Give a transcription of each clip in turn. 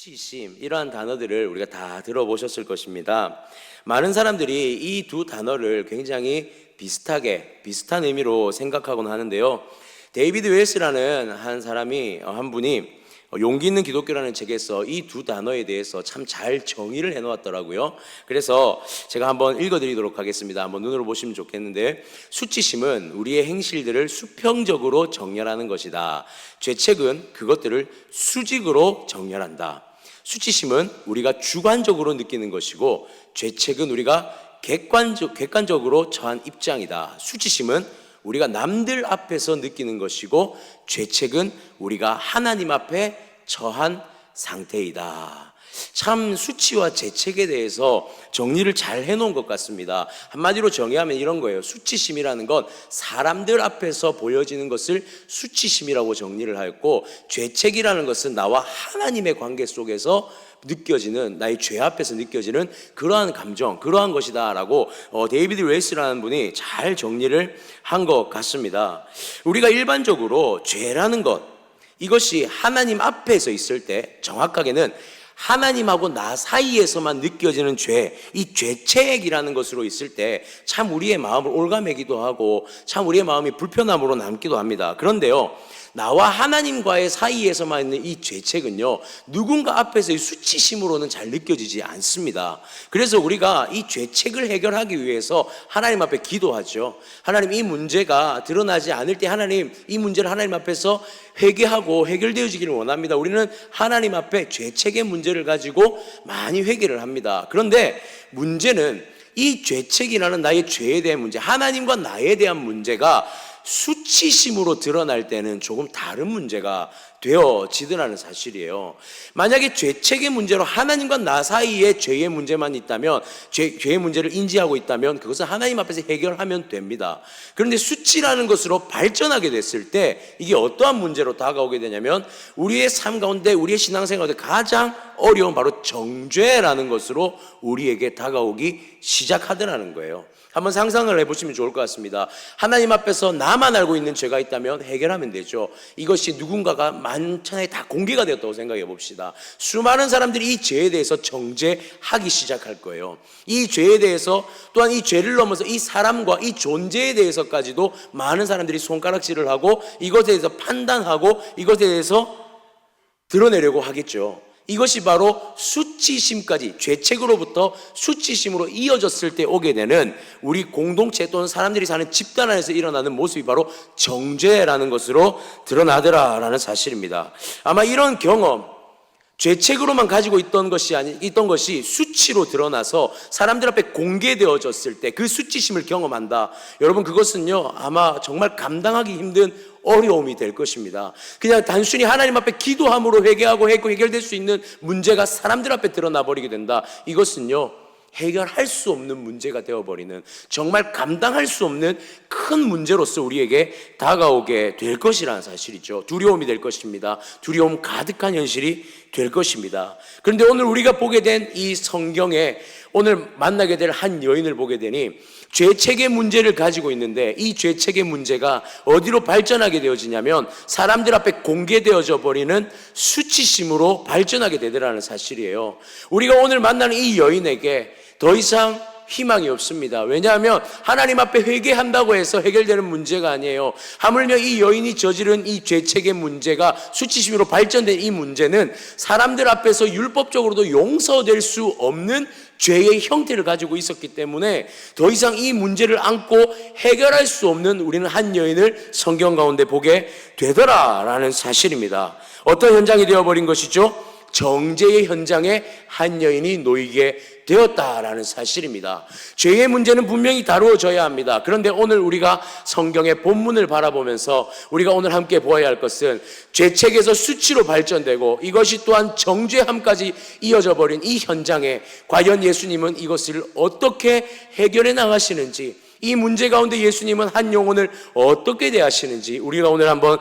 수치심, 이러한 단어들을 우리가 다 들어보셨을 것입니다. 많은 사람들이 이 두 단어를 굉장히 비슷한 의미로 생각하곤 하는데요. 데이비드 웰스라는 한 분이 용기 있는 기독교라는 책에서 이 두 단어에 대해서 참 잘 정의를 해놓았더라고요. 그래서 제가 한번 읽어드리도록 하겠습니다. 한번 눈으로 보시면 좋겠는데, 수치심은 우리의 행실들을 수평적으로 정렬하는 것이다. 죄책은 그것들을 수직으로 정렬한다. 수치심은 우리가 주관적으로 느끼는 것이고, 죄책은 우리가 객관적으로 처한 입장이다. 수치심은 우리가 남들 앞에서 느끼는 것이고, 죄책은 우리가 하나님 앞에 처한 상태이다. 참 수치와 죄책에 대해서 정리를 잘 해놓은 것 같습니다. 한마디로 정의하면 이런 거예요. 수치심이라는 건 사람들 앞에서 보여지는 것을 수치심이라고 정리를 하였고, 죄책이라는 것은 나와 하나님의 관계 속에서 느껴지는, 나의 죄 앞에서 느껴지는 그러한 감정, 그러한 것이다 라고 데이비드 웰스라는 분이 잘 정리를 한 것 같습니다. 우리가 일반적으로 죄라는 것, 이것이 하나님 앞에서 있을 때, 정확하게는 하나님하고 나 사이에서만 느껴지는 죄, 이 죄책이라는 것으로 있을 때 참 우리의 마음을 올가매기도 하고 참 우리의 마음이 불편함으로 남기도 합니다. 그런데요, 나와 하나님과의 사이에서만 있는 이 죄책은요, 누군가 앞에서의 수치심으로는 잘 느껴지지 않습니다. 그래서 우리가 이 죄책을 해결하기 위해서 하나님 앞에 기도하죠. 하나님, 이 문제가 드러나지 않을 때 하나님, 이 문제를 하나님 앞에서 회개하고 해결되어지기를 원합니다. 우리는 하나님 앞에 죄책의 문제를 가지고 많이 회개를 합니다. 그런데 문제는 이 죄책이라는 나의 죄에 대한 문제, 하나님과 나에 대한 문제가 수치심으로 드러날 때는 조금 다른 문제가 되어지더라는 사실이에요. 만약에 죄책의 문제로 하나님과 나 사이에 죄의 문제만 있다면, 죄의 문제를 인지하고 있다면 그것은 하나님 앞에서 해결하면 됩니다. 그런데 수치라는 것으로 발전하게 됐을 때 이게 어떠한 문제로 다가오게 되냐면, 우리의 삶 가운데, 우리의 신앙생활 가운데 가장 어려운 바로 정죄라는 것으로 우리에게 다가오기 시작하더라는 거예요. 한번 상상을 해보시면 좋을 것 같습니다. 하나님 앞에서 나만 알고 있는 죄가 있다면 해결하면 되죠. 이것이 누군가가 만천하에 다 공개가 되었다고 생각해 봅시다. 수많은 사람들이 이 죄에 대해서 정죄하기 시작할 거예요. 이 죄에 대해서, 또한 이 죄를 넘어서 이 사람과 이 존재에 대해서까지도 많은 사람들이 손가락질을 하고 이것에 대해서 판단하고 이것에 대해서 드러내려고 하겠죠. 이것이 바로 수치심까지, 죄책으로부터 수치심으로 이어졌을 때 오게 되는 우리 공동체 또는 사람들이 사는 집단 안에서 일어나는 모습이 바로 정죄라는 것으로 드러나더라라는 사실입니다. 아마 이런 경험, 죄책으로만 가지고 있던 것이 수치로 드러나서 사람들 앞에 공개되어졌을 때 그 수치심을 경험한다. 여러분, 그것은요, 아마 정말 감당하기 힘든 어려움이 될 것입니다. 그냥 단순히 하나님 앞에 기도함으로 회개하고 해결될 수 있는 문제가 사람들 앞에 드러나 버리게 된다. 이것은요, 해결할 수 없는 문제가 되어버리는, 정말 감당할 수 없는 큰 문제로서 우리에게 다가오게 될 것이라는 사실이죠. 두려움이 될 것입니다. 두려움 가득한 현실이 될 것입니다. 그런데 오늘 우리가 보게 된 이 성경에, 오늘 만나게 될 한 여인을 보게 되니 죄책의 문제를 가지고 있는데, 이 죄책의 문제가 어디로 발전하게 되어지냐면 사람들 앞에 공개되어져 버리는 수치심으로 발전하게 되더라는 사실이에요. 우리가 오늘 만나는 이 여인에게 더 이상 희망이 없습니다. 왜냐하면 하나님 앞에 회개한다고 해서 해결되는 문제가 아니에요. 하물며 이 여인이 저지른 이 죄책의 문제가 수치심으로 발전된 이 문제는 사람들 앞에서 율법적으로도 용서될 수 없는 죄의 형태를 가지고 있었기 때문에 더 이상 이 문제를 안고 해결할 수 없는 우리는 한 여인을 성경 가운데 보게 되더라라는 사실입니다. 어떤 현장이 되어버린 것이죠? 정죄의 현장에 한 여인이 놓이게 되었다라는 사실입니다. 죄의 문제는 분명히 다루어져야 합니다. 그런데 오늘 우리가 성경의 본문을 바라보면서 우리가 오늘 함께 보아야 할 것은 죄책에서 수치로 발전되고 이것이 또한 정죄함까지 이어져 버린 이 현장에 과연 예수님은 이것을 어떻게 해결해 나가시는지, 이 문제 가운데 예수님은 한 영혼을 어떻게 대하시는지 우리가 오늘 한번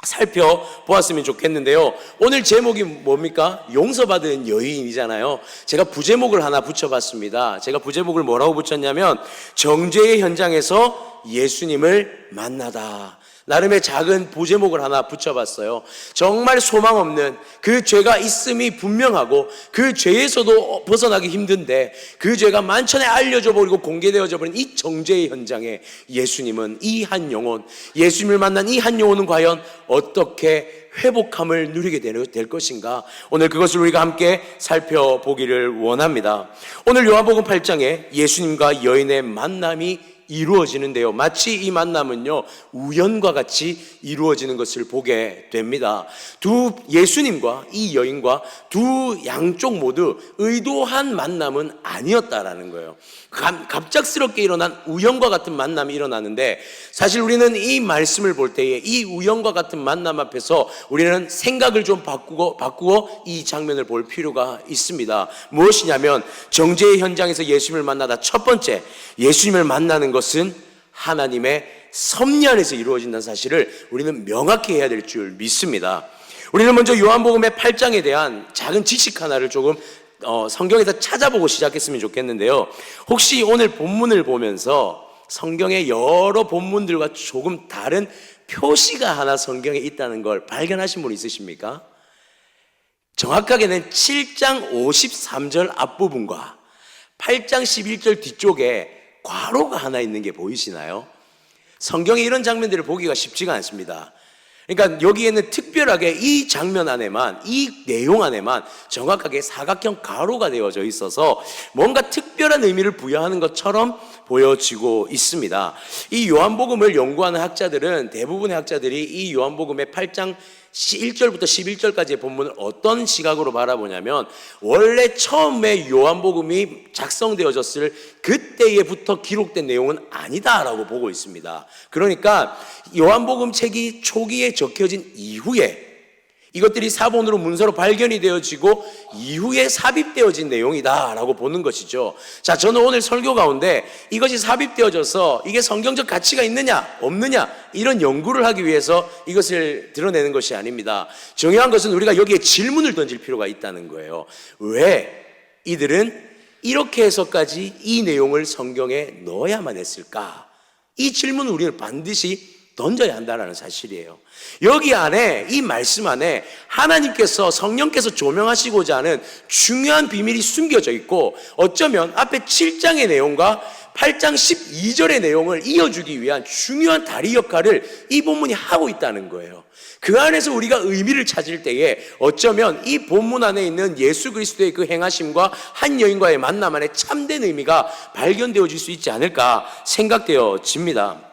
살펴보았으면 좋겠는데요. 오늘 제목이 뭡니까? 용서받은 여인이잖아요. 제가 부제목을 하나 붙여봤습니다. 제가 부제목을 뭐라고 붙였냐면 정죄의 현장에서 예수님을 만나다. 나름의 작은 부제목을 하나 붙여봤어요. 정말 소망 없는 그 죄가 있음이 분명하고 그 죄에서도 벗어나기 힘든데 그 죄가 만천에 알려져 버리고 공개되어져 버린 이 정죄의 현장에 예수님은 이 한 영혼, 예수님을 만난 이 한 영혼은 과연 어떻게 회복함을 누리게 될 것인가? 오늘 그것을 우리가 함께 살펴보기를 원합니다. 오늘 요한복음 8장에 예수님과 여인의 만남이 이루어지는데요, 마치 이 만남은요 우연과 같이 이루어지는 것을 보게 됩니다. 예수님과 이 여인과 두 양쪽 모두 의도한 만남은 아니었다라는 거예요. 갑작스럽게 일어난 우연과 같은 만남이 일어나는데, 사실 우리는 이 말씀을 볼 때에 이 우연과 같은 만남 앞에서 우리는 생각을 좀 바꾸고 이 장면을 볼 필요가 있습니다. 무엇이냐면, 정죄의 현장에서 예수님을 만나다 첫 번째, 예수님을 만나는 것은 하나님의 섭리 안에서 이루어진다는 사실을 우리는 명확히 해야 될 줄 믿습니다. 우리는 먼저 요한복음의 8장에 대한 작은 지식 하나를 조금 성경에서 찾아보고 시작했으면 좋겠는데요, 혹시 오늘 본문을 보면서 성경의 여러 본문들과 조금 다른 표시가 하나 성경에 있다는 걸 발견하신 분 있으십니까? 정확하게는 7장 53절 앞부분과 8장 11절 뒤쪽에 괄호가 하나 있는 게 보이시나요? 성경에 이런 장면들을 보기가 쉽지가 않습니다. 그러니까 여기에는 특별하게 이 장면 안에만, 이 내용 안에만 정확하게 사각형 가로가 되어져 있어서 뭔가 특별한 의미를 부여하는 것처럼 보여지고 있습니다. 이 요한복음을 연구하는 학자들은, 대부분의 학자들이 이 요한복음의 8장 1절부터 11절까지의 본문을 어떤 시각으로 바라보냐면, 원래 처음에 요한복음이 작성되어졌을 그때에부터 기록된 내용은 아니다라고 보고 있습니다. 그러니까 요한복음 책이 초기에 적혀진 이후에 이것들이 사본으로 문서로 발견이 되어지고 이후에 삽입되어진 내용이다라고 보는 것이죠. 자, 저는 오늘 설교 가운데 이것이 삽입되어져서 이게 성경적 가치가 있느냐 없느냐 이런 연구를 하기 위해서 이것을 드러내는 것이 아닙니다. 중요한 것은 우리가 여기에 질문을 던질 필요가 있다는 거예요. 왜 이들은 이렇게 해서까지 이 내용을 성경에 넣어야만 했을까? 이 질문을 우리는 반드시 던져야 한다는 사실이에요. 여기 안에, 이 말씀 안에 하나님께서, 성령께서 조명하시고자 하는 중요한 비밀이 숨겨져 있고, 어쩌면 앞에 7장의 내용과 8장 12절의 내용을 이어주기 위한 중요한 다리 역할을 이 본문이 하고 있다는 거예요. 그 안에서 우리가 의미를 찾을 때에 어쩌면 이 본문 안에 있는 예수 그리스도의 그 행하심과 한 여인과의 만남 안에 참된 의미가 발견되어질 수 있지 않을까 생각되어집니다.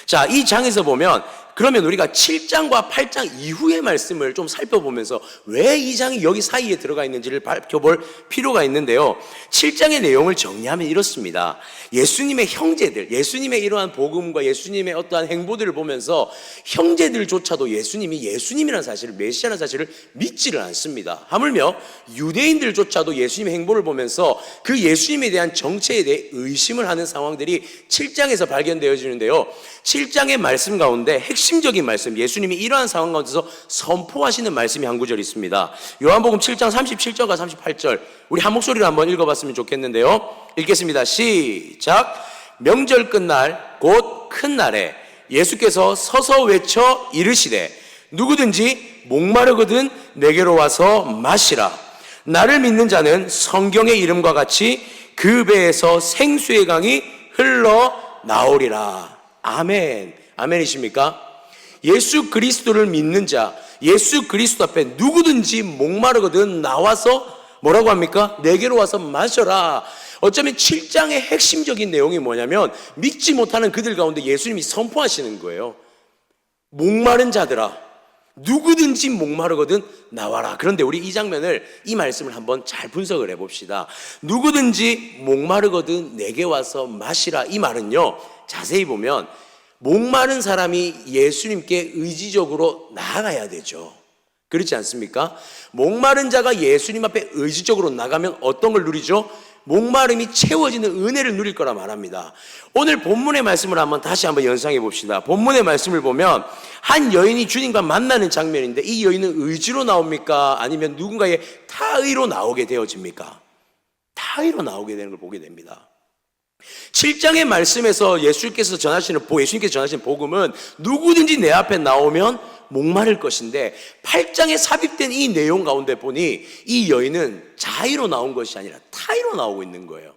자, 이 장에서 보면 그러면 우리가 7장과 8장 이후의 말씀을 좀 살펴보면서 왜 이 장이 여기 사이에 들어가 있는지를 밝혀볼 필요가 있는데요, 7장의 내용을 정리하면 이렇습니다. 예수님의 형제들, 예수님의 이러한 복음과 예수님의 어떠한 행보들을 보면서 형제들조차도 예수님이 예수님이라는 사실을, 메시아라는 사실을 믿지를 않습니다. 하물며 유대인들조차도 예수님의 행보를 보면서 그 예수님에 대한 정체에 대해 의심을 하는 상황들이 7장에서 발견되어지는데요, 7장의 말씀 가운데 핵심적인 말씀, 예수님이 이러한 상황 가운데서 선포하시는 말씀이 한 구절 있습니다. 요한복음 7장 37절과 38절 우리 한 목소리로 한번 읽어봤으면 좋겠는데요, 읽겠습니다. 시작. 명절 끝날 곧 큰 날에 예수께서 서서 외쳐 이르시되 누구든지 목마르거든 내게로 와서 마시라. 나를 믿는 자는 성경의 이름과 같이 그 배에서 생수의 강이 흘러나오리라. 아멘. 아멘이십니까? 예수 그리스도를 믿는 자, 예수 그리스도 앞에 누구든지 목마르거든 나와서 뭐라고 합니까? 내게로 와서 마셔라. 어쩌면 7장의 핵심적인 내용이 뭐냐면 믿지 못하는 그들 가운데 예수님이 선포하시는 거예요. 목마른 자들아, 누구든지 목마르거든 나와라. 그런데 우리 이 장면을, 이 말씀을 한번 잘 분석을 해봅시다. 누구든지 목마르거든 내게 와서 마시라. 이 말은요, 자세히 보면 목마른 사람이 예수님께 의지적으로 나아가야 되죠. 그렇지 않습니까? 목마른 자가 예수님 앞에 의지적으로 나가면 어떤 걸 누리죠? 목마름이 채워지는 은혜를 누릴 거라 말합니다. 오늘 본문의 말씀을 다시 한번 연상해 봅시다. 본문의 말씀을 보면 한 여인이 주님과 만나는 장면인데, 이 여인은 의지로 나옵니까? 아니면 누군가의 타의로 나오게 되어집니까? 타의로 나오게 되는 걸 보게 됩니다. 7장의 말씀에서 예수님께서 전하시는 복음은 누구든지 내 앞에 나오면 목마를 것인데, 8장에 삽입된 이 내용 가운데 보니 이 여인은 자의로 나온 것이 아니라 타의로 나오고 있는 거예요.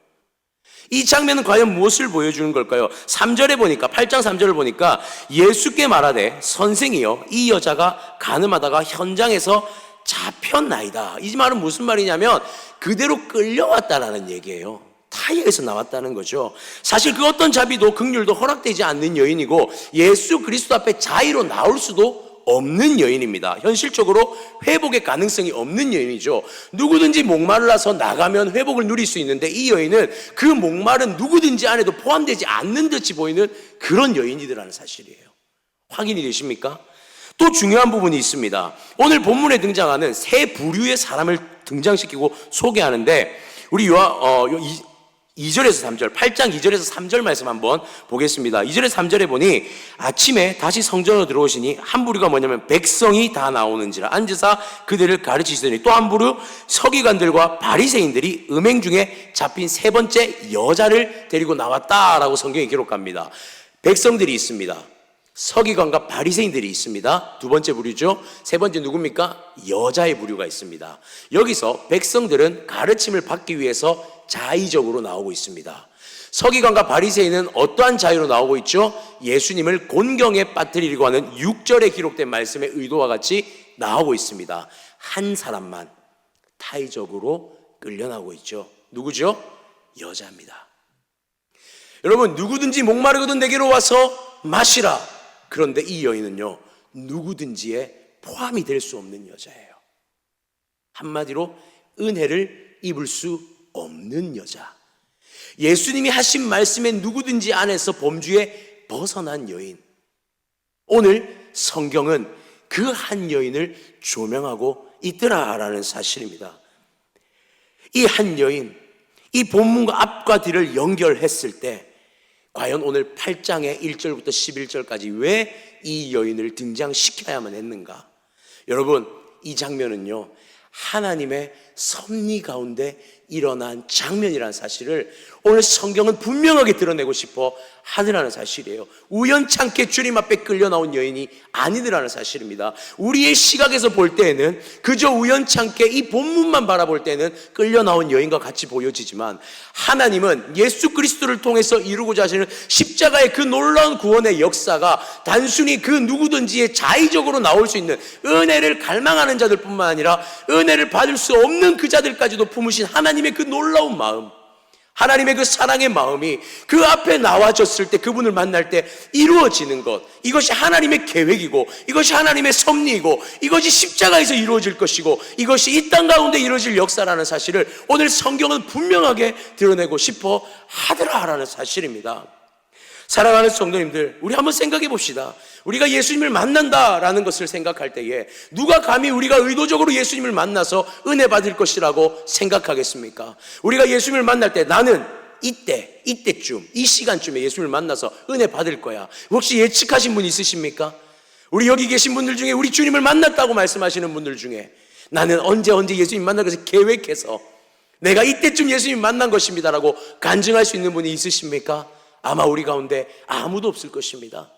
이 장면은 과연 무엇을 보여주는 걸까요? 3절에 보니까, 8장 3절을 보니까 예수께 말하되 선생이여 이 여자가 간음하다가 현장에서 잡혔나이다. 이 말은 무슨 말이냐면 그대로 끌려왔다라는 얘기예요. 타이에서 나왔다는 거죠. 사실 그 어떤 자비도 긍휼도 허락되지 않는 여인이고, 예수 그리스도 앞에 자의로 나올 수도 없는 여인입니다. 현실적으로 회복의 가능성이 없는 여인이죠. 누구든지 목말라서 나가면 회복을 누릴 수 있는데, 이 여인은 그 목말은 누구든지 안에도 포함되지 않는 듯이 보이는 그런 여인이더라는 사실이에요. 확인이 되십니까? 또 중요한 부분이 있습니다. 오늘 본문에 등장하는 세 부류의 사람을 등장시키고 소개하는데, 우리 2절에서 3절, 8장 2절에서 3절 말씀 한번 보겠습니다. 2절에서 3절에 보니 아침에 다시 성전으로 들어오시니 한 부류가 뭐냐면 백성이 다 나오는지라 앉으사 그들을 가르치시더니, 또 한 부류 서기관들과 바리새인들이 음행 중에 잡힌 세 번째 여자를 데리고 나왔다라고 성경이 기록합니다. 백성들이 있습니다. 서기관과 바리새인들이 있습니다. 두 번째 부류죠. 세 번째 누굽니까? 여자의 부류가 있습니다. 여기서 백성들은 가르침을 받기 위해서 자의적으로 나오고 있습니다. 서기관과 바리새인은 어떠한 자유로 나오고 있죠? 예수님을 곤경에 빠뜨리려고 하는 6절에 기록된 말씀의 의도와 같이 나오고 있습니다. 한 사람만 타의적으로 끌려나오고 있죠. 누구죠? 여자입니다. 여러분, 누구든지 목마르거든 내게로 와서 마시라. 그런데 이 여인은요, 누구든지에 포함이 될 수 없는 여자예요. 한마디로 은혜를 입을 수 없는 여자. 예수님이 하신 말씀에 누구든지 안에서 범주에 벗어난 여인. 오늘 성경은 그 한 여인을 조명하고 있더라라는 사실입니다. 이 한 여인, 이 본문과 앞과 뒤를 연결했을 때 과연 오늘 8장의 1절부터 11절까지 왜 이 여인을 등장시켜야만 했는가? 여러분, 이 장면은요, 하나님의 섭리 가운데 일어난 장면이라는 사실을 오늘 성경은 분명하게 드러내고 싶어 하더라는 사실이에요. 우연찮게 주님 앞에 끌려 나온 여인이 아니더라는 사실입니다. 우리의 시각에서 볼 때에는 그저 우연찮게 이 본문만 바라볼 때는 끌려 나온 여인과 같이 보여지지만, 하나님은 예수 그리스도를 통해서 이루고자 하시는 십자가의 그 놀라운 구원의 역사가 단순히 그 누구든지의 자의적으로 나올 수 있는 은혜를 갈망하는 자들뿐만 아니라 은혜를 받을 수 없는 그 자들까지도 품으신 하나님의 그 놀라운 마음, 하나님의 그 사랑의 마음이 그 앞에 나와졌을 때, 그분을 만날 때 이루어지는 것, 이것이 하나님의 계획이고, 이것이 하나님의 섭리이고, 이것이 십자가에서 이루어질 것이고, 이것이 이 땅 가운데 이루어질 역사라는 사실을 오늘 성경은 분명하게 드러내고 싶어 하더라라는 사실입니다. 사랑하는 성도님들, 우리 한번 생각해 봅시다. 우리가 예수님을 만난다라는 것을 생각할 때에 누가 감히 우리가 의도적으로 예수님을 만나서 은혜 받을 것이라고 생각하겠습니까? 우리가 예수님을 만날 때 나는 이때쯤, 이 시간쯤에 예수님을 만나서 은혜 받을 거야. 혹시 예측하신 분 있으십니까? 우리 여기 계신 분들 중에 우리 주님을 만났다고 말씀하시는 분들 중에 나는 언제 예수님 만날 것을 계획해서 내가 이때쯤 예수님 만난 것입니다라고 간증할 수 있는 분이 있으십니까? 아마 우리 가운데 아무도 없을 것입니다.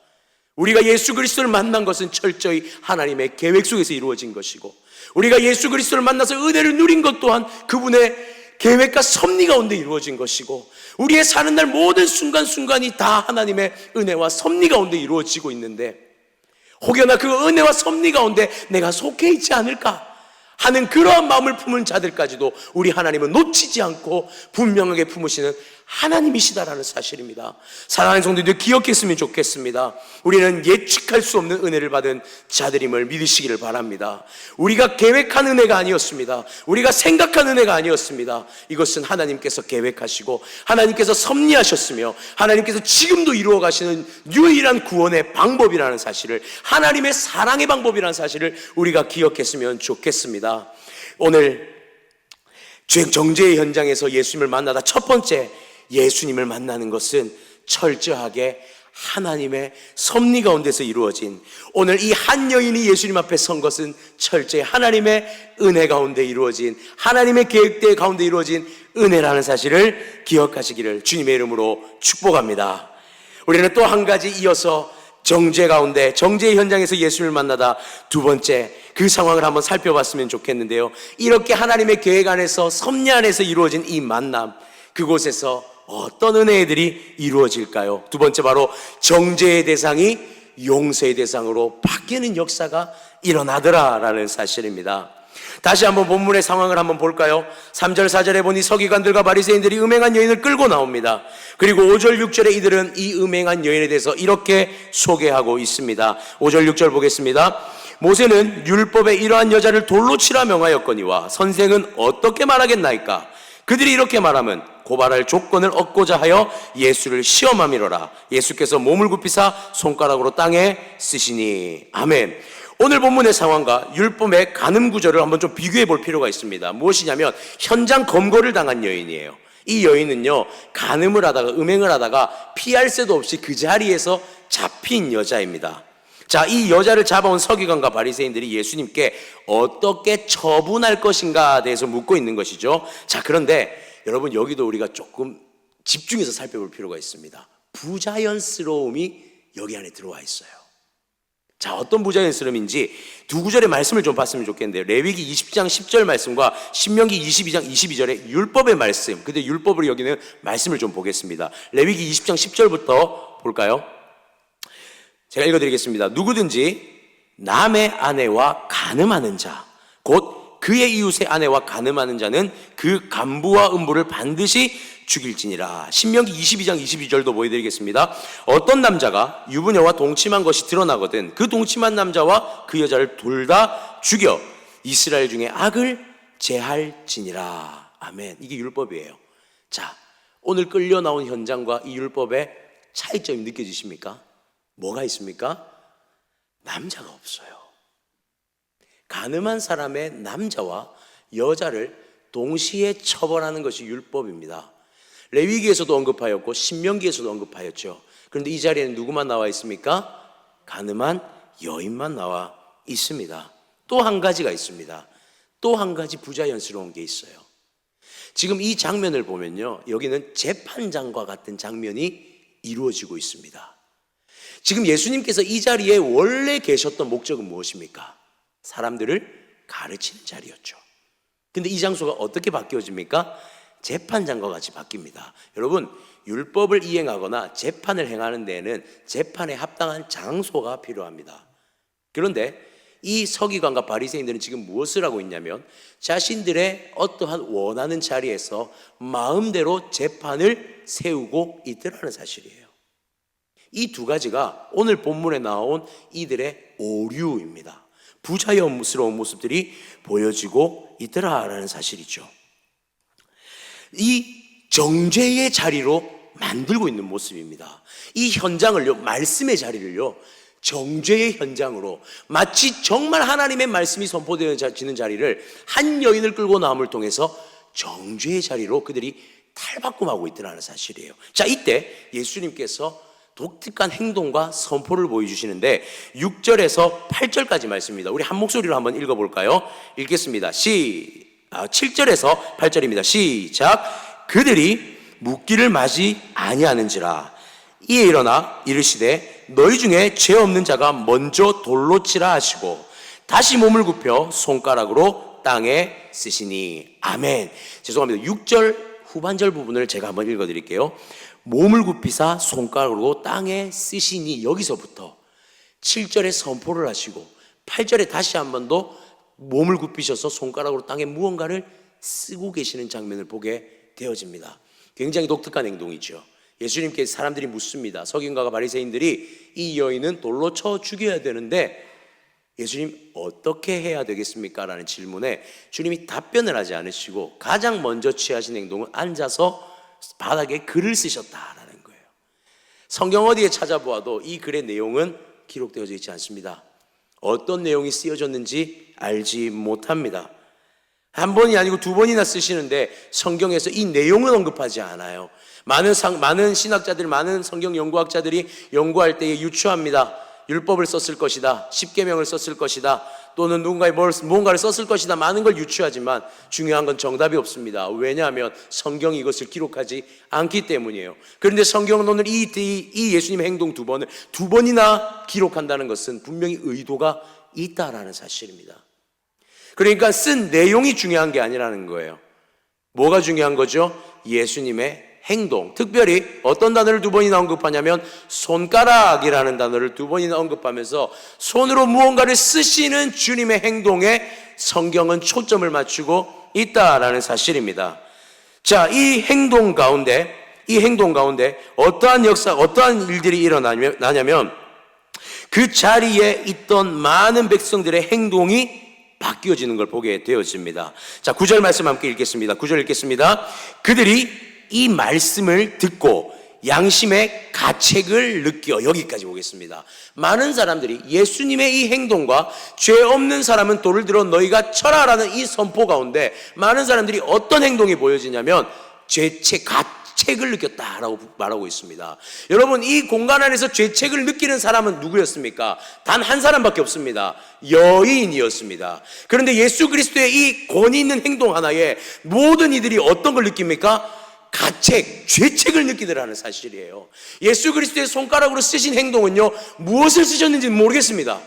우리가 예수 그리스도를 만난 것은 철저히 하나님의 계획 속에서 이루어진 것이고, 우리가 예수 그리스도를 만나서 은혜를 누린 것 또한 그분의 계획과 섭리 가운데 이루어진 것이고, 우리의 사는 날 모든 순간순간이 다 하나님의 은혜와 섭리 가운데 이루어지고 있는데, 혹여나 그 은혜와 섭리 가운데 내가 속해 있지 않을까 하는 그러한 마음을 품은 자들까지도 우리 하나님은 놓치지 않고 분명하게 품으시는 하나님이시다라는 사실입니다. 사랑하는 성도님들, 기억했으면 좋겠습니다. 우리는 예측할 수 없는 은혜를 받은 자들임을 믿으시기를 바랍니다. 우리가 계획한 은혜가 아니었습니다. 우리가 생각한 은혜가 아니었습니다. 이것은 하나님께서 계획하시고 하나님께서 섭리하셨으며 하나님께서 지금도 이루어 가시는 유일한 구원의 방법이라는 사실을, 하나님의 사랑의 방법이라는 사실을 우리가 기억했으면 좋겠습니다. 오늘 정죄의 현장에서 예수님을 만나다 첫 번째 예수님을 만나는 것은 철저하게 하나님의 섭리 가운데서 이루어진, 오늘 이 한 여인이 예수님 앞에 선 것은 철저히 하나님의 은혜 가운데 이루어진, 하나님의 계획대 가운데 이루어진 은혜라는 사실을 기억하시기를 주님의 이름으로 축복합니다. 우리는 또 한 가지 이어서 정죄 가운데, 정죄의 현장에서 예수님을 만나다 두 번째 그 상황을 한번 살펴봤으면 좋겠는데요. 이렇게 하나님의 계획 안에서, 섭리 안에서 이루어진 이 만남, 그곳에서 어떤 은혜들이 이루어질까요? 두 번째, 바로 정죄의 대상이 용서의 대상으로 바뀌는 역사가 일어나더라라는 사실입니다. 다시 한번 본문의 상황을 한번 볼까요? 3절 4절에 보니 서기관들과 바리새인들이 음행한 여인을 끌고 나옵니다. 그리고 5절 6절에 이들은 이 음행한 여인에 대해서 이렇게 소개하고 있습니다. 5절 6절 보겠습니다. 모세는 율법에 이러한 여자를 돌로 치라 명하였거니와 선생은 어떻게 말하겠나이까? 그들이 이렇게 말하면 고발할 조건을 얻고자 하여 예수를 시험함이로라. 예수께서 몸을 굽히사 손가락으로 땅에 쓰시니. 아멘. 오늘 본문의 상황과 율법의 간음 구절을 한번 좀 비교해 볼 필요가 있습니다. 무엇이냐면 현장 검거를 당한 여인이에요. 이 여인은요, 간음을 하다가, 음행을 하다가 피할 새도 없이 그 자리에서 잡힌 여자입니다. 자, 이 여자를 잡아온 서기관과 바리새인들이 예수님께 어떻게 처분할 것인가에 대해서 묻고 있는 것이죠. 자, 그런데 여러분, 여기도 우리가 조금 집중해서 살펴볼 필요가 있습니다. 부자연스러움이 여기 안에 들어와 있어요. 자, 어떤 부자연스러움인지 두 구절의 말씀을 좀 봤으면 좋겠는데요. 레위기 20장 10절 말씀과 신명기 22장 22절의 율법의 말씀, 근데 율법으로 여기는 말씀을 좀 보겠습니다. 레위기 20장 10절부터 볼까요? 제가 읽어드리겠습니다. 누구든지 남의 아내와 간음하는 자, 곧 그의 이웃의 아내와 간음하는 자는 그 간부와 음부를 반드시 죽일지니라. 신명기 22장 22절도 보여드리겠습니다. 어떤 남자가 유부녀와 동침한 것이 드러나거든 그 동침한 남자와 그 여자를 둘 다 죽여 이스라엘 중에 악을 제할지니라. 아멘. 이게 율법이에요. 자, 오늘 끌려 나온 현장과 이 율법의 차이점이 느껴지십니까? 뭐가 있습니까? 남자가 없어요. 간음한 사람의 남자와 여자를 동시에 처벌하는 것이 율법입니다. 레위기에서도 언급하였고 신명기에서도 언급하였죠. 그런데 이 자리에는 누구만 나와 있습니까? 간음한 여인만 나와 있습니다. 또 한 가지가 있습니다. 또 한 가지 부자연스러운 게 있어요. 지금 이 장면을 보면요, 여기는 재판장과 같은 장면이 이루어지고 있습니다. 지금 예수님께서 이 자리에 원래 계셨던 목적은 무엇입니까? 사람들을 가르치는 자리였죠. 근데 이 장소가 어떻게 바뀌어집니까? 재판장과 같이 바뀝니다. 여러분, 율법을 이행하거나 재판을 행하는 데에는 재판에 합당한 장소가 필요합니다. 그런데 이 서기관과 바리새인들은 지금 무엇을 하고 있냐면 자신들의 어떠한 원하는 자리에서 마음대로 재판을 세우고 있더라는 사실이에요. 이 두 가지가 오늘 본문에 나온 이들의 오류입니다. 부자연스러운 모습들이 보여지고 있더라라는 사실이죠. 이 정죄의 자리로 만들고 있는 모습입니다. 이 현장을요, 말씀의 자리를요, 정죄의 현장으로, 마치 정말 하나님의 말씀이 선포되어지는 자리를 한 여인을 끌고 나옴을 통해서 정죄의 자리로 그들이 탈바꿈하고 있더라는 사실이에요. 자, 이때 예수님께서 독특한 행동과 선포를 보여주시는데 6절에서 8절까지 말씀입니다. 우리 한 목소리로 한번 읽어볼까요? 읽겠습니다. 7절에서 8절입니다. 시작. 그들이 묻기를 마지 아니하는지라. 이에 일어나 이르시되 너희 중에 죄 없는 자가 먼저 돌로 치라 하시고 다시 몸을 굽혀 손가락으로 땅에 쓰시니. 아멘. 죄송합니다. 6절 후반절 부분을 제가 한번 읽어드릴게요. 몸을 굽히사 손가락으로 땅에 쓰시니, 여기서부터 7절에 선포를 하시고 8절에 다시 한 번 더 몸을 굽히셔서 손가락으로 땅에 무언가를 쓰고 계시는 장면을 보게 되어집니다. 굉장히 독특한 행동이죠. 예수님께 사람들이 묻습니다. 서기관과 바리새인들이 이 여인은 돌로 쳐 죽여야 되는데 예수님 어떻게 해야 되겠습니까? 라는 질문에 주님이 답변을 하지 않으시고 가장 먼저 취하신 행동은 앉아서 바닥에 글을 쓰셨다라는 거예요. 성경 어디에 찾아보아도 이 글의 내용은 기록되어져 있지 않습니다. 어떤 내용이 쓰여졌는지 알지 못합니다. 한 번이 아니고 두 번이나 쓰시는데 성경에서 이 내용은 언급하지 않아요. 많은 신학자들, 많은 성경 연구학자들이 연구할 때에 유추합니다. 율법을 썼을 것이다, 십계명을 썼을 것이다, 또는 무언가를 썼을 것이다, 많은 걸 유추하지만 중요한 건 정답이 없습니다. 왜냐하면 성경이 이것을 기록하지 않기 때문이에요. 그런데 성경은 오늘 이 예수님의 행동 두 번이나 기록한다는 것은 분명히 의도가 있다라는 사실입니다. 그러니까 쓴 내용이 중요한 게 아니라는 거예요. 뭐가 중요한 거죠? 예수님의 행동. 특별히 어떤 단어를 두 번이나 언급하냐면 손가락이라는 단어를 두 번이나 언급하면서 손으로 무언가를 쓰시는 주님의 행동에 성경은 초점을 맞추고 있다라는 사실입니다. 자, 이 행동 가운데 어떠한 일들이 일어나냐면 그 자리에 있던 많은 백성들의 행동이 바뀌어지는 걸 보게 되었습니다. 자, 9절 말씀 함께 읽겠습니다. 9절 읽겠습니다. 그들이 이 말씀을 듣고 양심의 가책을 느껴. 여기까지 보겠습니다. 많은 사람들이 예수님의 이 행동과 죄 없는 사람은 돌을 들어 너희가 쳐라라는 이 선포 가운데 많은 사람들이 어떤 행동이 보여지냐면 가책을 느꼈다라고 말하고 있습니다. 여러분, 이 공간 안에서 죄책을 느끼는 사람은 누구였습니까? 단 한 사람밖에 없습니다. 여인이었습니다. 그런데 예수 그리스도의 이 권위 있는 행동 하나에 모든 이들이 어떤 걸 느낍니까? 죄책을 느끼더라는 사실이에요. 예수 그리스도의 손가락으로 쓰신 행동은요, 무엇을 쓰셨는지는 모르겠습니다.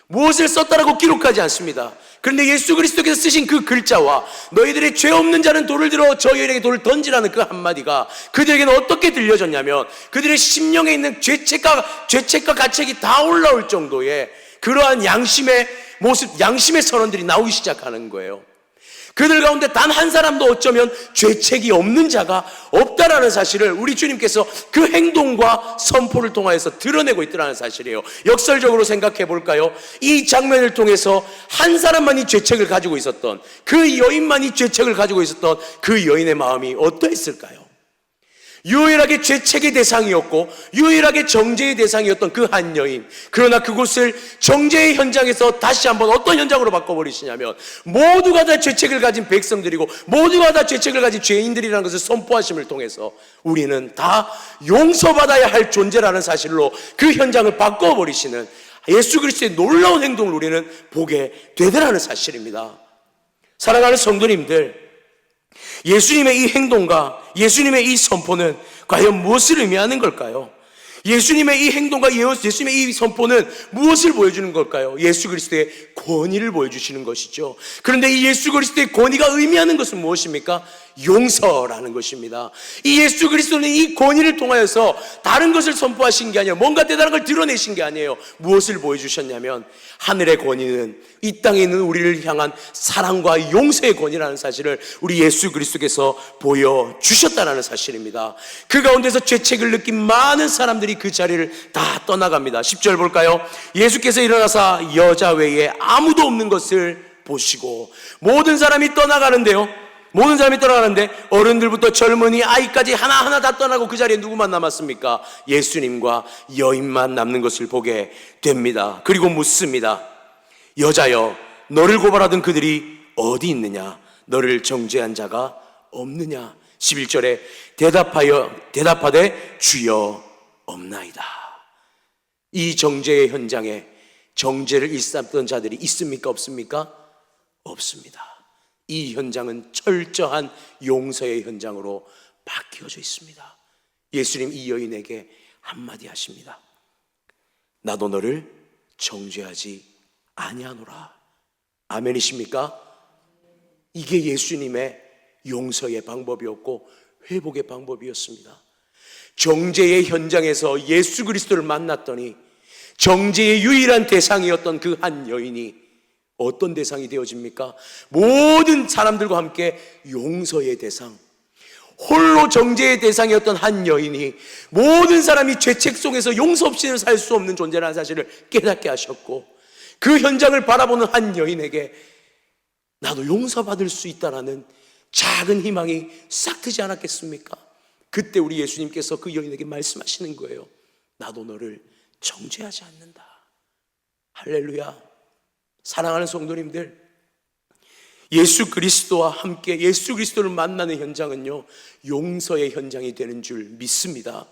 무엇을 썼다라고 기록하지 않습니다. 그런데 예수 그리스도께서 쓰신 그 글자와 너희들의 죄 없는 자는 돌을 들어 저 여인에게 돌을 던지라는 그 한마디가 그들에게는 어떻게 들려졌냐면 그들의 심령에 있는 죄책과 가책이 다 올라올 정도의 그러한 양심의 선언들이 나오기 시작하는 거예요. 그들 가운데 단 한 사람도 어쩌면 죄책이 없는 자가 없다라는 사실을 우리 주님께서 그 행동과 선포를 통하여서 드러내고 있다는 사실이에요. 역설적으로 생각해 볼까요? 이 장면을 통해서 한 사람만이 죄책을 가지고 있었던 그 여인만이 죄책을 가지고 있었던 그 여인의 마음이 어떠했을까요? 유일하게 죄책의 대상이었고 유일하게 정죄의 대상이었던 그 한 여인. 그러나 그곳을 정죄의 현장에서 다시 한번 어떤 현장으로 바꿔버리시냐면 모두가 다 죄책을 가진 백성들이고 모두가 다 죄책을 가진 죄인들이라는 것을 선포하심을 통해서 우리는 다 용서받아야 할 존재라는 사실로 그 현장을 바꿔버리시는 예수 그리스도의 놀라운 행동을 우리는 보게 되더라는 사실입니다. 사랑하는 성도님들, 예수님의 이 행동과 예수님의 이 선포는 과연 무엇을 의미하는 걸까요? 예수님의 이 행동과 예수님의 이 선포는 무엇을 보여주는 걸까요? 예수 그리스도의 권위를 보여주시는 것이죠. 그런데 이 예수 그리스도의 권위가 의미하는 것은 무엇입니까? 용서라는 것입니다. 이 예수 그리스도는 이 권위를 통하여서 다른 것을 선포하신 게 아니에요. 뭔가 대단한 걸 드러내신 게 아니에요. 무엇을 보여주셨냐면 하늘의 권위는 이 땅에 있는 우리를 향한 사랑과 용서의 권위라는 사실을 우리 예수 그리스도께서 보여주셨다는 사실입니다. 그 가운데서 죄책을 느낀 많은 사람들이 그 자리를 다 떠나갑니다. 10절 볼까요? 예수께서 일어나사 여자 외에 아무도 없는 것을 보시고 모든 사람이 떠나가는데 어른들부터 젊은이 아이까지 하나하나 다 떠나고 그 자리에 누구만 남았습니까? 예수님과 여인만 남는 것을 보게 됩니다. 그리고 묻습니다. 여자여, 너를 고발하던 그들이 어디 있느냐? 너를 정죄한 자가 없느냐? 11절에 대답하되 주여 없나이다. 이 정죄의 현장에 정죄를 일삼던 자들이 있습니까? 없습니까? 없습니다. 이 현장은 철저한 용서의 현장으로 바뀌어져 있습니다. 예수님 이 여인에게 한마디 하십니다. 나도 너를 정죄하지 아니하노라. 아멘이십니까? 이게 예수님의 용서의 방법이었고 회복의 방법이었습니다. 정죄의 현장에서 예수 그리스도를 만났더니 정죄의 유일한 대상이었던 그 한 여인이 어떤 대상이 되어집니까? 모든 사람들과 함께 용서의 대상, 홀로 정죄의 대상이었던 한 여인이 모든 사람이 죄책 속에서 용서 없이는 살 수 없는 존재라는 사실을 깨닫게 하셨고 그 현장을 바라보는 한 여인에게 나도 용서받을 수 있다라는 작은 희망이 싹 트지 않았겠습니까? 그때 우리 예수님께서 그 여인에게 말씀하시는 거예요. 나도 너를 정죄하지 않는다. 할렐루야. 사랑하는 성도님들, 예수 그리스도와 함께 예수 그리스도를 만나는 현장은요, 용서의 현장이 되는 줄 믿습니다.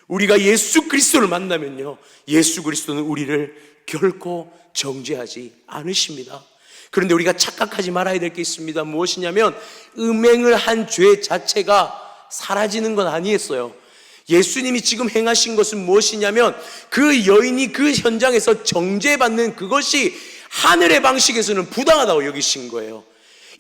우리가 예수 그리스도를 만나면요, 예수 그리스도는 우리를 결코 정죄하지 않으십니다. 그런데 우리가 착각하지 말아야 될 게 있습니다. 무엇이냐면 음행을 한 죄 자체가 사라지는 건 아니었어요. 예수님이 지금 행하신 것은 무엇이냐면 그 여인이 그 현장에서 정죄받는 그것이 하늘의 방식에서는 부당하다고 여기신 거예요.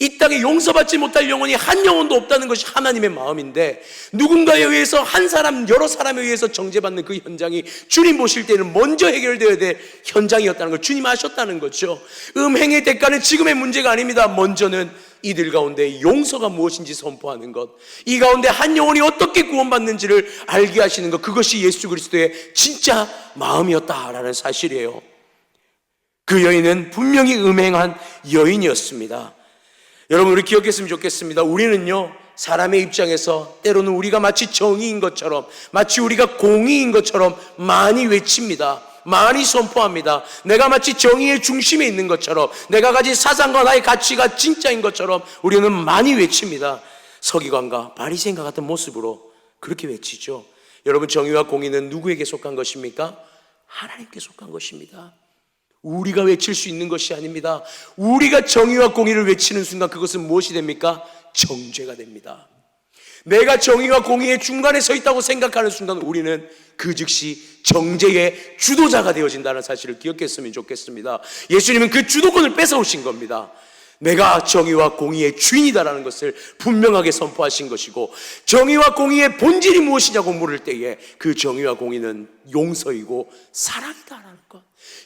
이 땅에 용서받지 못할 영혼이 한 영혼도 없다는 것이 하나님의 마음인데, 누군가에 의해서 한 사람, 여러 사람에 의해서 정죄받는 그 현장이 주님 보실 때는 먼저 해결되어야 될 현장이었다는 걸 주님 아셨다는 거죠. 음행의 대가는 지금의 문제가 아닙니다. 먼저는 이들 가운데 용서가 무엇인지 선포하는 것, 이 가운데 한 영혼이 어떻게 구원받는지를 알게 하시는 것, 그것이 예수 그리스도의 진짜 마음이었다라는 사실이에요. 그 여인은 분명히 음행한 여인이었습니다. 여러분, 우리 기억했으면 좋겠습니다. 우리는요, 사람의 입장에서 때로는 우리가 마치 정의인 것처럼, 마치 우리가 공의인 것처럼 많이 외칩니다. 많이 선포합니다. 내가 마치 정의의 중심에 있는 것처럼, 내가 가진 사상과 나의 가치가 진짜인 것처럼 우리는 많이 외칩니다. 서기관과 바리새인과 같은 모습으로 그렇게 외치죠. 여러분, 정의와 공의는 누구에게 속한 것입니까? 하나님께 속한 것입니다. 우리가 외칠 수 있는 것이 아닙니다. 우리가 정의와 공의를 외치는 순간 그것은 무엇이 됩니까? 정죄가 됩니다. 내가 정의와 공의의 중간에 서 있다고 생각하는 순간 우리는 그 즉시 정죄의 주도자가 되어진다는 사실을 기억했으면 좋겠습니다. 예수님은 그 주도권을 뺏어오신 겁니다. 내가 정의와 공의의 주인이다라는 것을 분명하게 선포하신 것이고, 정의와 공의의 본질이 무엇이냐고 물을 때에 그 정의와 공의는 용서이고 사랑이다라는 것,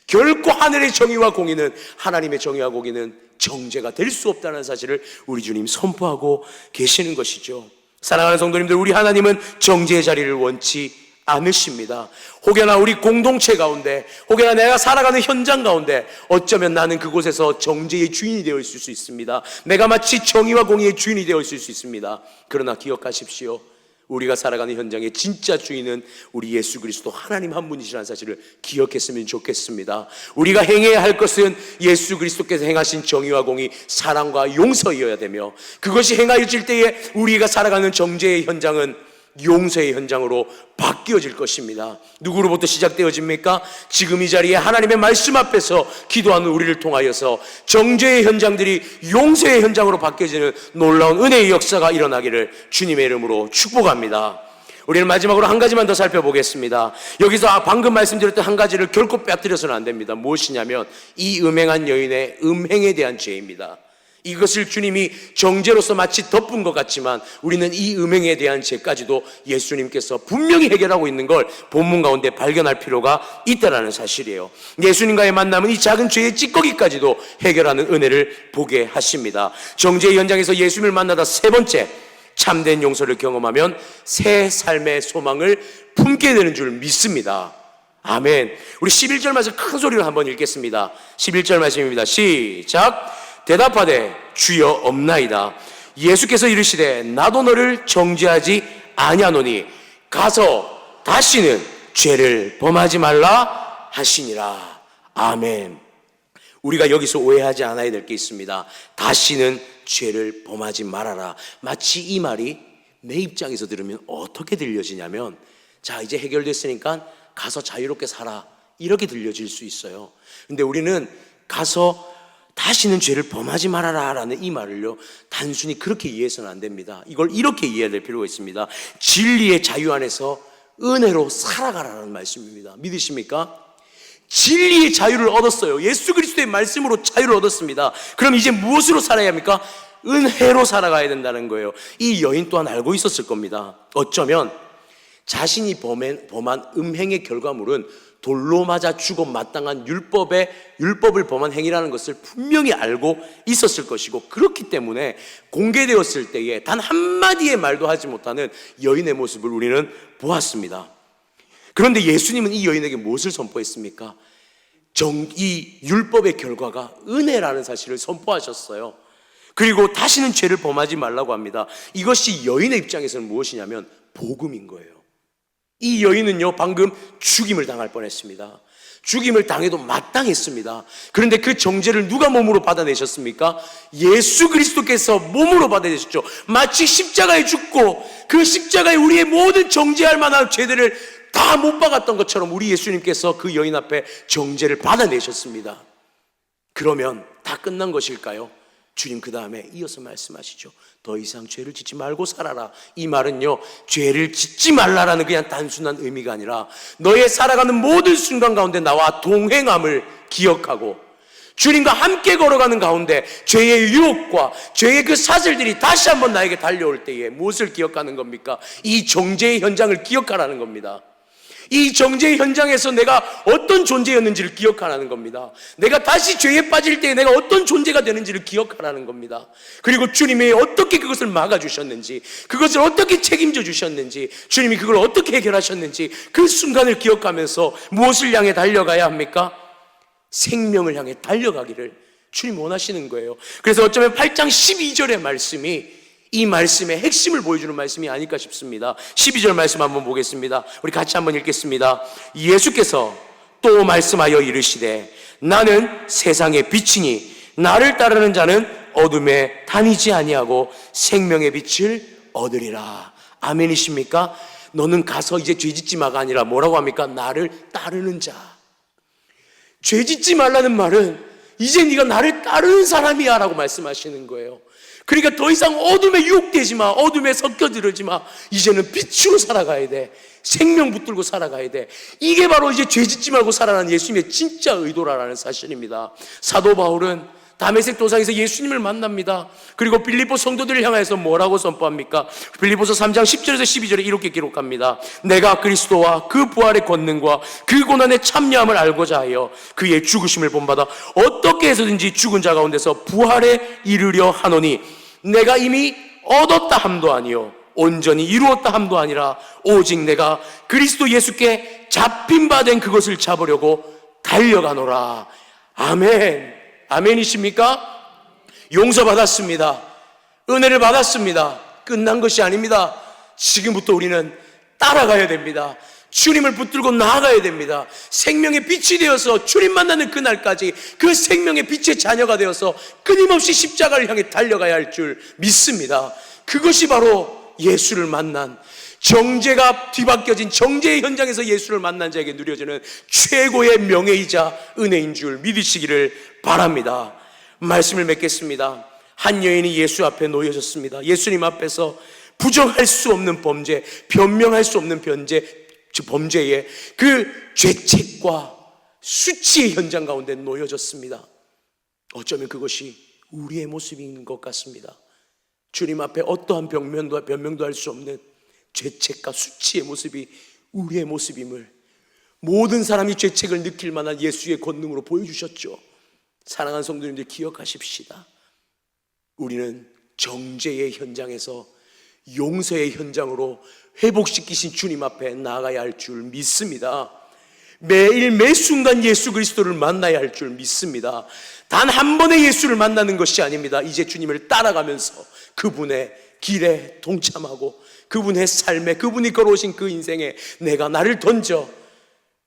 결코 하늘의 정의와 공의는, 하나님의 정의와 공의는 정죄가 될 수 없다는 사실을 우리 주님 선포하고 계시는 것이죠. 사랑하는 성도님들, 우리 하나님은 정죄의 자리를 원치 않으십니다. 혹여나 우리 공동체 가운데, 혹여나 내가 살아가는 현장 가운데 어쩌면 나는 그곳에서 정죄의 주인이 되어 있을 수 있습니다. 내가 마치 정의와 공의의 주인이 되어 있을 수 있습니다. 그러나 기억하십시오. 우리가 살아가는 현장의 진짜 주인은 우리 예수 그리스도 하나님 한 분이시라는 사실을 기억했으면 좋겠습니다. 우리가 행해야 할 것은 예수 그리스도께서 행하신 정의와 공의, 사랑과 용서이어야 되며, 그것이 행하여질 때에 우리가 살아가는 정죄의 현장은 용서의 현장으로 바뀌어질 것입니다. 누구로부터 시작되어집니까? 지금 이 자리에 하나님의 말씀 앞에서 기도하는 우리를 통하여서 정죄의 현장들이 용서의 현장으로 바뀌어지는 놀라운 은혜의 역사가 일어나기를 주님의 이름으로 축복합니다. 우리는 마지막으로 한 가지만 더 살펴보겠습니다. 여기서 방금 말씀드렸던 한 가지를 결코 빼앗겨서는 안 됩니다. 무엇이냐면 이 음행한 여인의 음행에 대한 죄입니다. 이것을 주님이 정죄로서 마치 덮은 것 같지만 우리는 이 음행에 대한 죄까지도 예수님께서 분명히 해결하고 있는 걸 본문 가운데 발견할 필요가 있다는 사실이에요. 예수님과의 만남은 이 작은 죄의 찌꺼기까지도 해결하는 은혜를 보게 하십니다. 정죄의 현장에서 예수님을 만나다 세 번째, 참된 용서를 경험하면 새 삶의 소망을 품게 되는 줄 믿습니다. 아멘. 우리 11절 말씀 큰 소리로 한번 읽겠습니다. 11절 말씀입니다. 시작. 대답하되 주여 없나이다. 예수께서 이르시되 나도 너를 정죄하지 아니하노니 가서 다시는 죄를 범하지 말라 하시니라. 아멘. 우리가 여기서 오해하지 않아야 될 게 있습니다. 다시는 죄를 범하지 말아라. 마치 이 말이 내 입장에서 들으면 어떻게 들려지냐면, 자, 이제 해결됐으니까 가서 자유롭게 살아, 이렇게 들려질 수 있어요. 근데 우리는 가서 다시는 죄를 범하지 말아라 라는 이 말을요, 단순히 그렇게 이해해서는 안 됩니다. 이걸 이렇게 이해해야 될 필요가 있습니다. 진리의 자유 안에서 은혜로 살아가라는 말씀입니다. 믿으십니까? 진리의 자유를 얻었어요. 예수 그리스도의 말씀으로 자유를 얻었습니다. 그럼 이제 무엇으로 살아야 합니까? 은혜로 살아가야 된다는 거예요. 이 여인 또한 알고 있었을 겁니다. 어쩌면 자신이 범한 음행의 결과물은 돌로 맞아 죽어 마땅한 율법을 범한 행위라는 것을 분명히 알고 있었을 것이고, 그렇기 때문에 공개되었을 때에 단 한마디의 말도 하지 못하는 여인의 모습을 우리는 보았습니다. 그런데 예수님은 이 여인에게 무엇을 선포했습니까? 이 율법의 결과가 은혜라는 사실을 선포하셨어요. 그리고 다시는 죄를 범하지 말라고 합니다. 이것이 여인의 입장에서는 무엇이냐면 복음인 거예요. 이 여인은요, 방금 죽임을 당할 뻔했습니다. 죽임을 당해도 마땅했습니다. 그런데 그 정죄를 누가 몸으로 받아내셨습니까? 예수 그리스도께서 몸으로 받아내셨죠. 마치 십자가에 죽고 그 십자가에 우리의 모든 정죄할 만한 죄들을 다 못 박았던 것처럼 우리 예수님께서 그 여인 앞에 정죄를 받아내셨습니다. 그러면 다 끝난 것일까요? 주님 그 다음에 이어서 말씀하시죠. 더 이상 죄를 짓지 말고 살아라. 이 말은요, 죄를 짓지 말라라는 그냥 단순한 의미가 아니라 너의 살아가는 모든 순간 가운데 나와 동행함을 기억하고 주님과 함께 걸어가는 가운데 죄의 유혹과 죄의 그 사슬들이 다시 한번 나에게 달려올 때에 무엇을 기억하는 겁니까? 이 정죄의 현장을 기억하라는 겁니다. 이 정죄의 현장에서 내가 어떤 존재였는지를 기억하라는 겁니다. 내가 다시 죄에 빠질 때 내가 어떤 존재가 되는지를 기억하라는 겁니다. 그리고 주님이 어떻게 그것을 막아주셨는지, 그것을 어떻게 책임져 주셨는지, 주님이 그걸 어떻게 해결하셨는지 그 순간을 기억하면서 무엇을 향해 달려가야 합니까? 생명을 향해 달려가기를 주님 원하시는 거예요. 그래서 어쩌면 8장 12절의 말씀이 이 말씀의 핵심을 보여주는 말씀이 아닐까 싶습니다. 12절 말씀 한번 보겠습니다. 우리 같이 한번 읽겠습니다. 예수께서 또 말씀하여 이르시되 나는 세상의 빛이니 나를 따르는 자는 어둠에 다니지 아니하고 생명의 빛을 얻으리라. 아멘이십니까? 너는 가서 이제 죄짓지 마가 아니라 뭐라고 합니까? 나를 따르는 자. 죄짓지 말라는 말은 이제 네가 나를 따르는 사람이야 라고 말씀하시는 거예요. 그러니까 더 이상 어둠에 유혹되지 마, 어둠에 섞여들지 마. 이제는 빛으로 살아가야 돼. 생명 붙들고 살아가야 돼. 이게 바로 이제 죄짓지 말고 살아라는 예수님의 진짜 의도라는 사실입니다. 사도 바울은 다메섹 도상에서 예수님을 만납니다. 그리고 빌립보 성도들을 향해서 뭐라고 선포합니까? 빌립보서 3장 10절에서 12절에 이렇게 기록합니다. 내가 그리스도와 그 부활의 권능과 그 고난의 참여함을 알고자 하여 그의 죽으심을 본받아 어떻게 해서든지 죽은 자 가운데서 부활에 이르려 하노니 내가 이미 얻었다 함도 아니요 온전히 이루었다 함도 아니라 오직 내가 그리스도 예수께 잡힌 바 된 그것을 잡으려고 달려가노라. 아멘. 아멘이십니까? 용서받았습니다. 은혜를 받았습니다. 끝난 것이 아닙니다. 지금부터 우리는 따라가야 됩니다. 주님을 붙들고 나아가야 됩니다. 생명의 빛이 되어서 주님 만나는 그날까지 그 생명의 빛의 자녀가 되어서 끊임없이 십자가를 향해 달려가야 할 줄 믿습니다. 그것이 바로 예수를 만난, 정죄가 뒤바뀌어진 정죄의 현장에서 예수를 만난 자에게 누려지는 최고의 명예이자 은혜인 줄 믿으시기를 바랍니다. 말씀을 맺겠습니다. 한 여인이 예수 앞에 놓여졌습니다. 예수님 앞에서 부정할 수 없는 범죄, 변명할 수 없는 범죄의 그 죄책과 수치의 현장 가운데 놓여졌습니다. 어쩌면 그것이 우리의 모습인 것 같습니다. 주님 앞에 어떠한 변명도 할 수 없는 죄책과 수치의 모습이 우리의 모습임을 모든 사람이 죄책을 느낄 만한 예수의 권능으로 보여주셨죠. 사랑하는 성도님들 기억하십시다. 우리는 정죄의 현장에서 용서의 현장으로 회복시키신 주님 앞에 나아가야 할 줄 믿습니다. 매일 매 순간 예수 그리스도를 만나야 할 줄 믿습니다. 단 한 번의 예수를 만나는 것이 아닙니다. 이제 주님을 따라가면서 그분의 길에 동참하고 그분의 삶에, 그분이 걸어오신 그 인생에 내가 나를 던져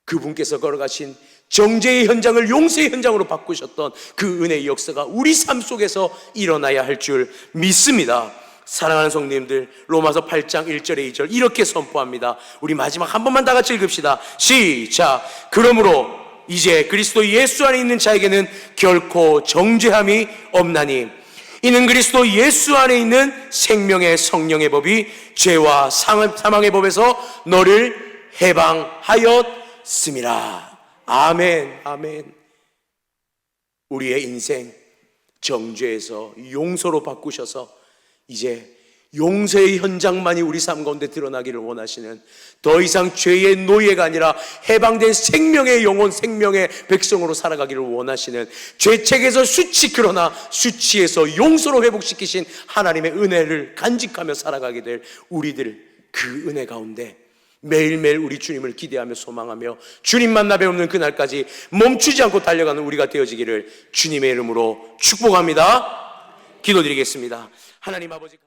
그분께서 걸어가신 정죄의 현장을 용서의 현장으로 바꾸셨던 그 은혜의 역사가 우리 삶 속에서 일어나야 할 줄 믿습니다. 사랑하는 성도님들, 로마서 8장 1절에 2절 이렇게 선포합니다. 우리 마지막 한 번만 다 같이 읽읍시다. 시작. 그러므로 이제 그리스도 예수 안에 있는 자에게는 결코 정죄함이 없나니 이는 그리스도 예수 안에 있는 생명의 성령의 법이 죄와 사망의 법에서 너를 해방하였음이라. 아멘. 아멘. 우리의 인생 정죄에서 용서로 바꾸셔서 이제 용서의 현장만이 우리 삶 가운데 드러나기를 원하시는, 더 이상 죄의 노예가 아니라 해방된 생명의 영혼, 생명의 백성으로 살아가기를 원하시는, 죄책에서 수치, 그러나 수치에서 용서로 회복시키신 하나님의 은혜를 간직하며 살아가게 될 우리들, 그 은혜 가운데 매일매일 우리 주님을 기대하며 소망하며 주님 만나 뵙는 그날까지 멈추지 않고 달려가는 우리가 되어지기를 주님의 이름으로 축복합니다. 기도드리겠습니다. 하나님 아버지.